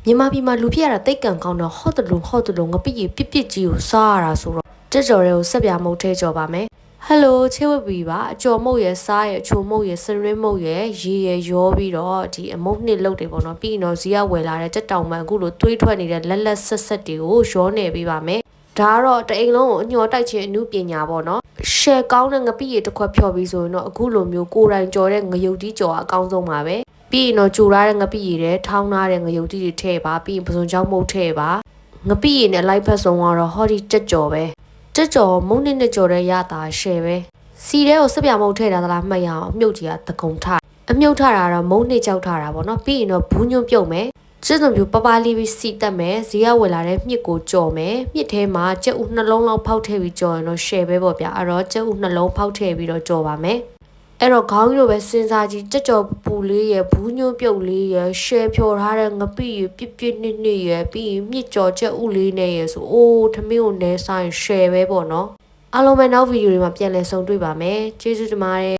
မြန်မာပြည်မှာလူဖြစ်ရတာတိတ်ကန်ကောင်းတော့ဟော့တလုံးငပိကြီးပြစ်ကြီးကိုစားရတာဆိုတော့တက်ကြော်တွေကိုဆက်ပြမုတ်ထဲကြော်ပါမယ်ဟယ်လိုချစ်ဝတ်ပြီပါအကျော်မုတ်ရဲ့စားရဲ့အချိုမုတ်ရဲ့စရင်းမုတ်ရဲ့ရေရဲ့ရောပြီးတော့ဒီအမုတ်နှစ်လုတ်တွေပေါ့နော်ပြီးရင်တော့ဇီးကဝယ်လာတဲ့တက်တောင်မှန်အခုလိုတွေးထွက်နေတဲ့လက်ဆက်တွေကိုရောနေပေးပါမယ်ဒါကတော့တအိမ်လုံးကိုအညော်တိုက်ခြင်းအမှုပညာပေါ့နော်ရှယ်ကောင်းတဲ့ငပိရေတစ်ခွက်ဖြော်ပြီးဆိုရင်တော့အခုလိုမျိုးကိုယ်တိုင်ကြော်တဲ့ငရုတ်ကြီးကြော်အကောင်းဆုံးပါပဲပြီးရင်တော့ကြိုထားတဲ့ငပိရည်တွေထောင်းထားတဲ့ငရုတ်ကြီးတွေထည့်ပါပြီးရင်ပစုံချောင်းမုတ်ထည့်ပါငပိရည်နဲ့လိုက်ဖက်ဆုံးကတော့ဟောဒီတက်ကြော်ပဲတက်ကြော်မုံနဲ့ကြော်တဲ့ရတာရှယ်ပဲစီထဲကိုစပြမုတ်ထည့်တာသလားမှတ်ရအောင်အမြုပ်ကြီးကတကုံထအမြုပ်ထတာတော့မုံနဲ့ကြောက်ထတာပေါ့နော်ပြီးရင်တော့ဘူးညွန့်ပြုတ်မယ်ကျစ်စုံပြပပလေးပြီးစီတက်မယ်ဇီးကဝယ်လာတဲ့မြစ်ကိုကြော်မယ်မြစ်ထဲမှာကြက်ဥနှလုံးလောက်ဖောက်ထည့်ပြီးကြော်ရင်တော့ရှယ်ပဲပေါ့ဗျာအဲ့တော့ကြက်ဥနှလုံးဖောက်ထည့်ပြီးတော့ကြော်ပါမယ်အဲ့တော့ခေါင်းကြီးလိုပဲစဉ်းစားကြည့်ကြက်ကြော်ပူလေးရယ်ဘူးညွန့်ပြုတ်လေးရယ်ရှယ်ဖြော်ထားတဲ့ငပိရယ်ပြစ်နှစ်ရယ်ပြီးရင်မြစ်ကြော်ကြက်ဥလေးနဲ့ရယ်ဆိုအိုးထမင်းကိုနဲဆိုင်ရှယ်ပဲပေါ့နော်အားလုံးပဲနောက်ဗီဒီယိုတွေမှာပြန်လည်ဆုံတွေ့ပါမယ်ကျေးဇူးတင်ပါတယ်